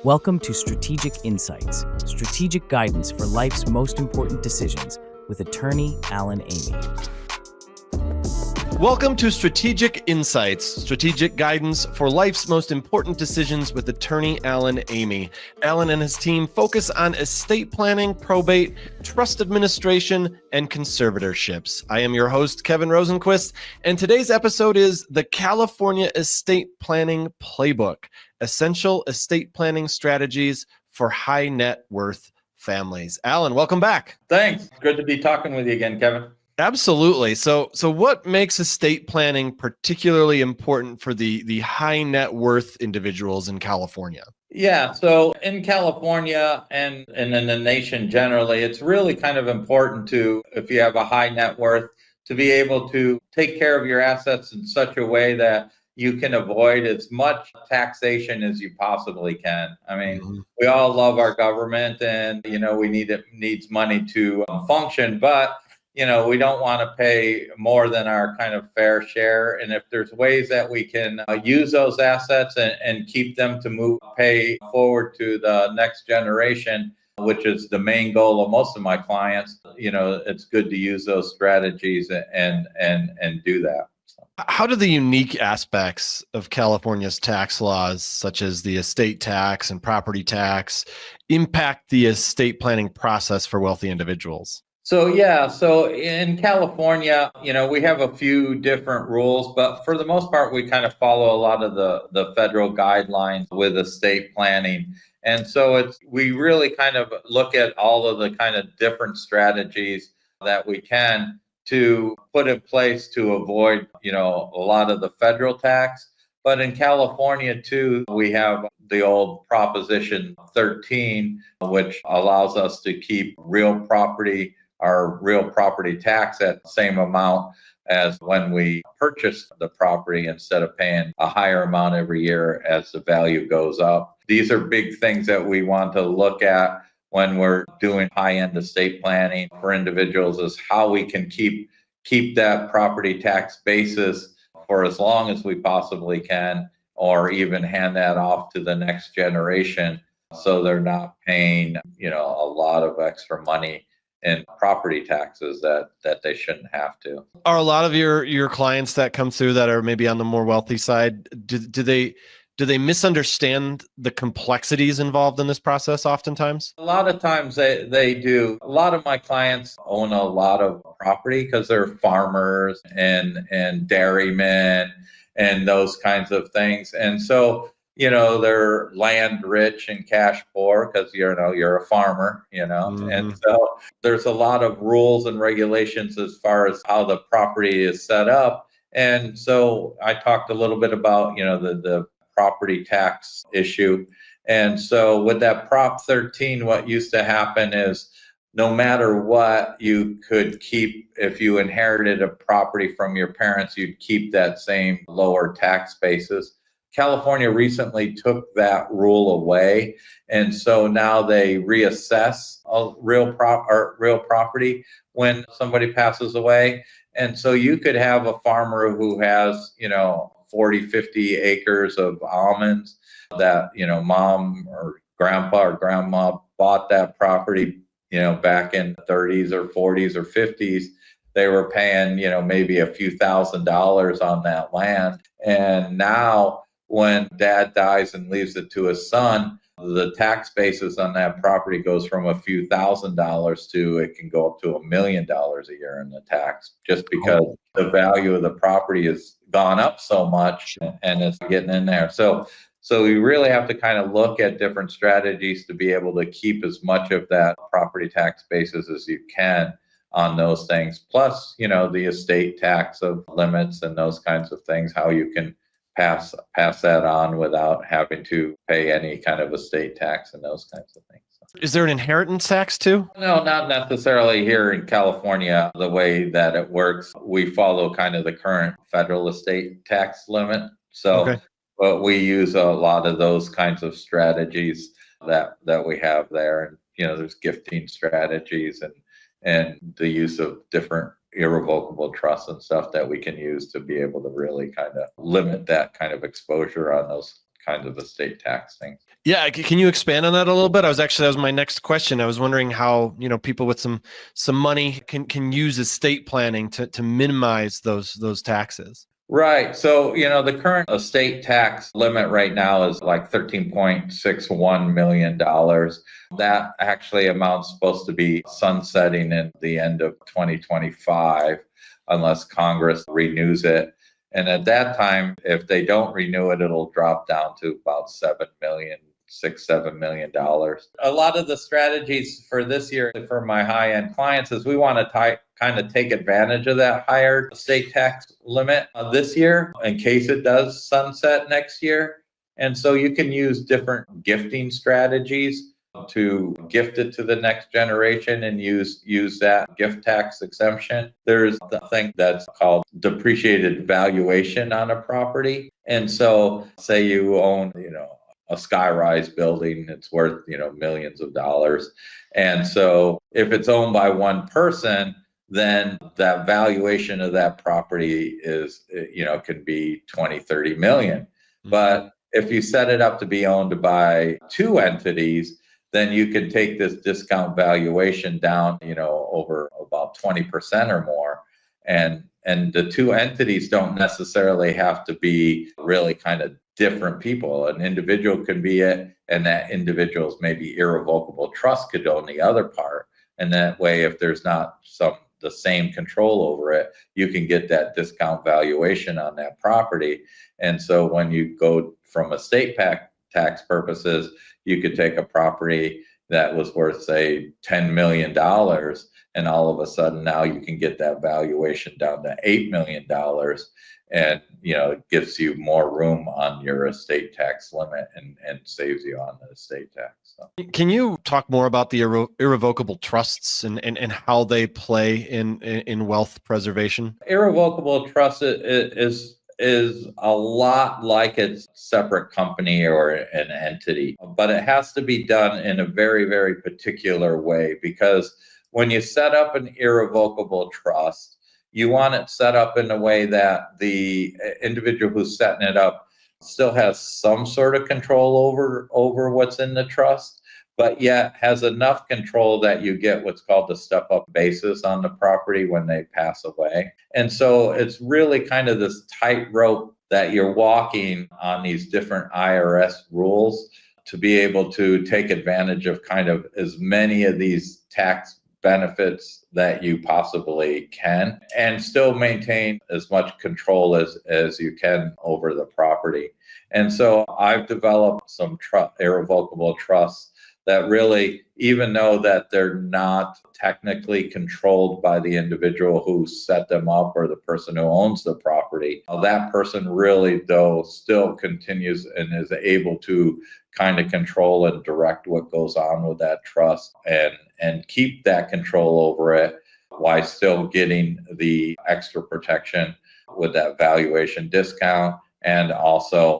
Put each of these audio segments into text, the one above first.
Welcome to Strategic Insights, strategic guidance for life's most important decisions with attorney Alan Eighmey. Welcome to Strategic Insights, strategic guidance for life's most important decisions with attorney Alan Eighmey. Alan and his team focus on estate planning, probate, trust administration, and conservatorships. I am your host, Kevin Rosenquist, and today's episode is the California Estate Planning Playbook, Essential Estate Planning Strategies for High Net Worth Families. Alan, welcome back. Thanks. Good to be talking with you again, Kevin. Absolutely. So what makes estate planning particularly important for the high net worth individuals in California? Yeah, so in California and in the nation generally, it's really kind of important to, if you have a high net worth, to be able to take care of your assets in such a way that you can avoid as much taxation as you possibly can. I mean, we all love our government and, we needs money to function, but we don't want to pay more than our kind of fair share. And if there's ways that we can use those assets and keep them to pay forward to the next generation, which is the main goal of most of my clients, it's good to use those strategies and do that. How do the unique aspects of California's tax laws, such as the estate tax and property tax, impact the estate planning process for wealthy individuals? So in California, we have a few different rules, but for the most part, we kind of follow a lot of the federal guidelines with estate planning. And so we really kind of look at all of the kind of different strategies that we can to put in place to avoid, a lot of the federal tax. But in California, too, we have the old Proposition 13, which allows us to keep our real property tax at the same amount as when we purchased the property instead of paying a higher amount every year as the value goes up. These are big things that we want to look at when we're doing high-end estate planning for individuals, is how we can keep that property tax basis for as long as we possibly can, or even hand that off to the next generation so they're not paying, a lot of extra money in property taxes that they shouldn't have to. Are a lot of your clients that come through that are maybe on the more wealthy side, do they misunderstand the complexities involved in this process oftentimes? A lot of times they do. A lot of my clients own a lot of property because they're farmers and dairymen and those kinds of things. And so they're land rich and cash poor because you're a farmer, And so there's a lot of rules and regulations as far as how the property is set up. And so I talked a little bit about, the property tax issue. And so with that Prop 13, what used to happen is no matter what, you could keep, if you inherited a property from your parents, you'd keep that same lower tax basis. California recently took that rule away, and so now they reassess a real property when somebody passes away. And so you could have a farmer who has 40, 50 acres of almonds that mom or grandpa or grandma bought that property back in the 30s or 40s or 50s. They were paying maybe a few $1,000s on that land, and now when dad dies and leaves it to his son, the tax basis on that property goes from a few $1,000s to, it can go up to $1 million a year in the tax, just because the value of the property has gone up so much and it's getting in there. So we really have to kind of look at different strategies to be able to keep as much of that property tax basis as you can on those things. Plus, the estate tax of limits and those kinds of things, how you can pass that on without having to pay any kind of estate tax and those kinds of things. Is there an inheritance tax too? No, not necessarily here in California. The way that it works, we follow kind of the current federal estate tax limit. But we use a lot of those kinds of strategies that we have there. And, there's gifting strategies and the use of different irrevocable trusts and stuff that we can use to be able to really kind of limit that kind of exposure on those kinds of estate tax things. Yeah, can you expand on that a little bit? That was my next question. I was wondering how, people with some money can use estate planning to minimize those taxes. Right. So, the current estate tax limit right now is like $13.61 million. That actually amount's supposed to be sunsetting at the end of 2025 unless Congress renews it. And at that time, if they don't renew it, it'll drop down to about $7 million. A lot of the strategies for this year for my high-end clients is we want to kind of take advantage of that higher estate tax limit this year in case it does sunset next year. And so you can use different gifting strategies to gift it to the next generation and use that gift tax exemption. There's the thing that's called depreciated valuation on a property. And so say you own, a sky-rise building, it's worth, millions of dollars. And so if it's owned by one person, then that valuation of that property is, can be 20, 30 million. But if you set it up to be owned by two entities, then you can take this discount valuation down, over about 20% or more. And the two entities don't necessarily have to be really kind of different people. An individual can be it, and that individual's maybe irrevocable trust could own the other part. And that way, if there's not the same control over it, you can get that discount valuation on that property. And so when you go from estate tax purposes, you could take a property that was worth, say, $10 million, and all of a sudden now you can get that valuation down to $8 million. And, it gives you more room on your estate tax limit and saves you on the estate tax. So. Can you talk more about the irrevocable trusts and how they play in wealth preservation? Irrevocable trust is a lot like its separate company or an entity, but it has to be done in a very, very particular way, because when you set up an irrevocable trust, you want it set up in a way that the individual who's setting it up still has some sort of control over what's in the trust, but yet has enough control that you get what's called the step-up basis on the property when they pass away. And so it's really kind of this tightrope that you're walking on these different IRS rules to be able to take advantage of kind of as many of these tax benefits that you possibly can and still maintain as much control as you can over the property. And so I've developed some irrevocable trusts that really, even though that they're not technically controlled by the individual who set them up or the person who owns the property, that person really, though, still continues and is able to kind of control and direct what goes on with that trust and keep that control over it while still getting the extra protection with that valuation discount, and also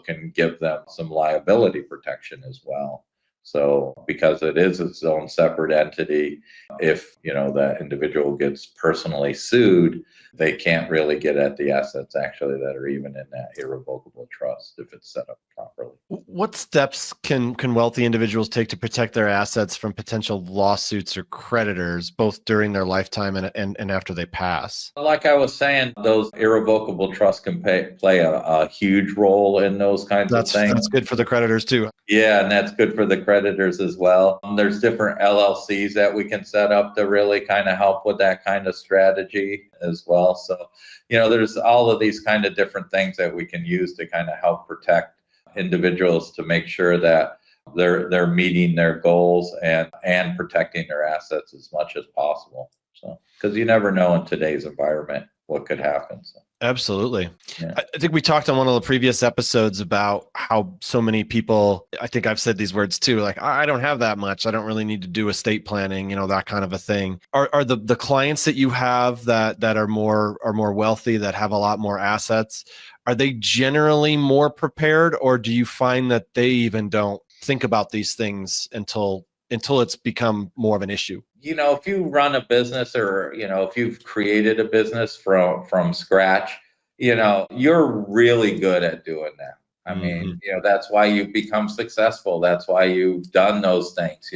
can give them some liability protection as well. So because it is its own separate entity, if that individual gets personally sued, they can't really get at the assets actually that are even in that irrevocable trust if it's set up properly. What steps can wealthy individuals take to protect their assets from potential lawsuits or creditors, both during their lifetime and after they pass? Like I was saying, those irrevocable trusts can play a huge role in those kinds of things. That's good for the creditors too. Yeah, and that's good for the creditors as well. There's different LLCs that we can set up to really kind of help with that kind of strategy as well. So, there's all of these kind of different things that we can use to kind of help protect individuals to make sure that they're meeting their goals and protecting their assets as much as possible. So, because you never know in today's environment what could happen. So. Absolutely. Yeah. I think we talked on one of the previous episodes about how so many people, I think I've said these words too, like, I don't have that much. I don't really need to do estate planning, that kind of a thing. Are the clients that you have that are more wealthy, that have a lot more assets, are they generally more prepared, or do you find that they even don't think about these things until it's become more of an issue? If you run a business or, if you've created a business from scratch, you're really good at doing that. I mean, that's why you've become successful. That's why you've done those things,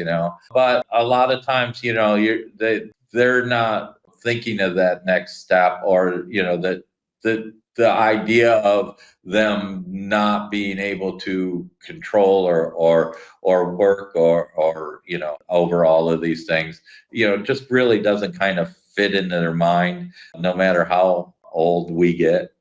But a lot of times, they're not thinking of that next step, or that the idea of them not being able to control or work or over all of these things, just really doesn't kind of fit into their mind, no matter how old we get.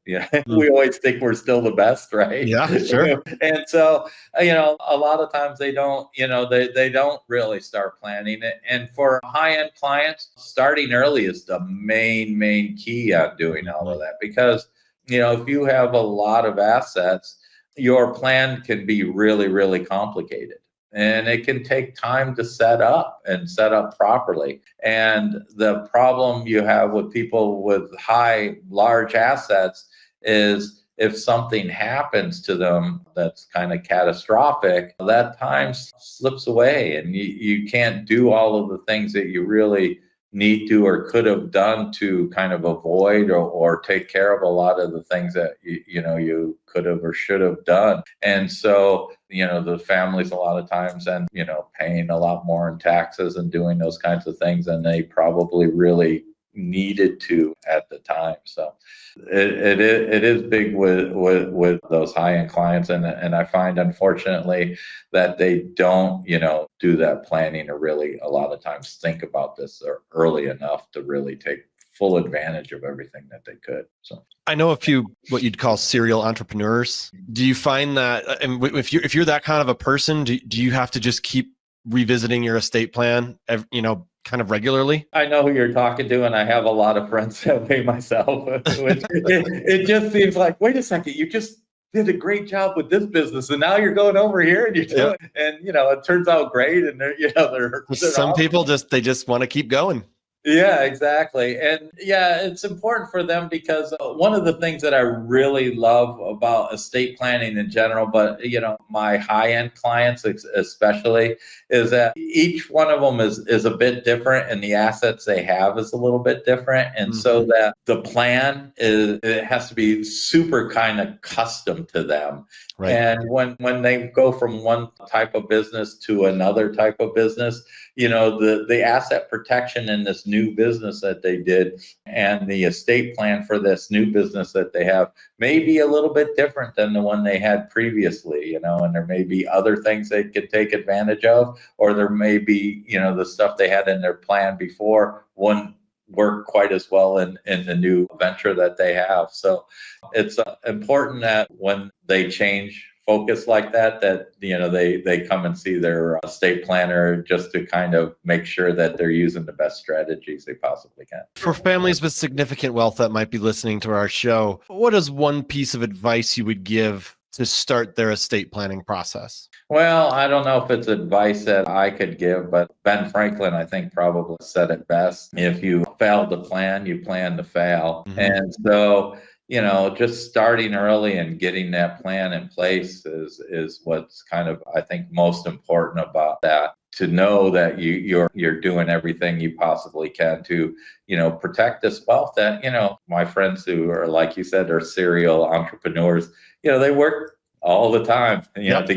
We always think we're still the best, right? Yeah, sure. And so, a lot of times they don't, they don't really start planning it. And for high-end clients, starting early is the main key on doing all of that, because if you have a lot of assets, your plan can be really, really complicated. And it can take time to set up properly. And the problem you have with people with large assets is if something happens to them that's kind of catastrophic, that time slips away, and you can't do all of the things that you really need to or could have done to kind of avoid or take care of a lot of the things that you could have or should have done. And so the families a lot of times end paying a lot more in taxes and doing those kinds of things than they probably really needed to at the time. So it is big with those high-end clients, and I find, unfortunately, that they don't do that planning or really a lot of times think about this early enough to really take full advantage of everything that they could. So I know a few what you'd call serial entrepreneurs. Do you find that, and if you're that kind of a person, do you have to just keep revisiting your estate plan, kind of regularly? I know who you're talking to, and I have a lot of friends that way myself. It just seems like, wait a second, you just did a great job with this business, and now you're going over here and you're doing, and it turns out great, and they're some awesome. people they just want to keep going. Yeah, exactly. And it's important for them, because one of the things that I really love about estate planning in general, but my high-end clients especially, is that each one of them is a bit different, and the assets they have is a little bit different. And so that the plan it has to be super kind of custom to them. Right. And when they go from one type of business to another type of business, the asset protection in this new business that they did and the estate plan for this new business that they have may be a little bit different than the one they had previously, and there may be other things they could take advantage of, or there may be, the stuff they had in their plan before wouldn't work quite as well in the new venture that they have. So it's important that when they change focus like that they come and see their estate planner, just to kind of make sure that they're using the best strategies they possibly can. For families with significant wealth that might be listening to our show, what is one piece of advice you would give to start their estate planning process? Well, I don't know if it's advice that I could give, but Ben Franklin, I think, probably said it best. If you fail to plan, you plan to fail. And so just starting early and getting that plan in place is what's kind of, I think, most important about that. To know that you're doing everything you possibly can to, protect this wealth that, my friends who are, like you said, are serial entrepreneurs, they work all the time, to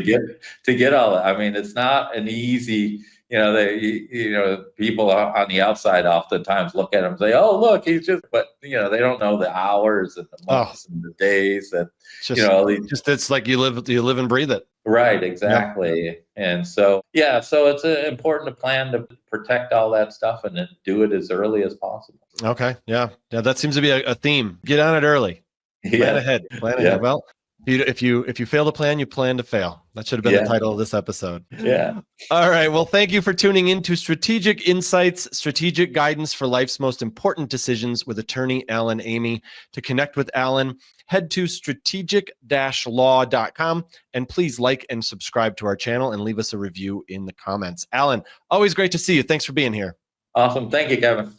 get all that. I mean, it's not an easy, people on the outside oftentimes look at him and say, "Oh, look, he's just," but they don't know the hours and the months and the days that, it's like you live and breathe it. Right, exactly. Yeah. And so, so it's important to plan to protect all that stuff and then do it as early as possible. Okay. Yeah. That seems to be a theme. Get on it early. Plan ahead. Well, if you fail to plan, you plan to fail. That should have been the title of this episode. Yeah. All right. Well, thank you for tuning in to Strategic Insights, Strategic Guidance for Life's Most Important Decisions with attorney Alan Eighmey. To connect with Alan, head to strategic-law.com, and please like and subscribe to our channel and leave us a review in the comments. Alan, always great to see you. Thanks for being here. Awesome. Thank you, Kevin.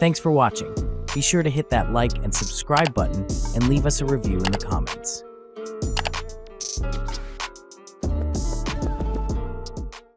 Thanks for watching. Be sure to hit that like and subscribe button and leave us a review in the comments.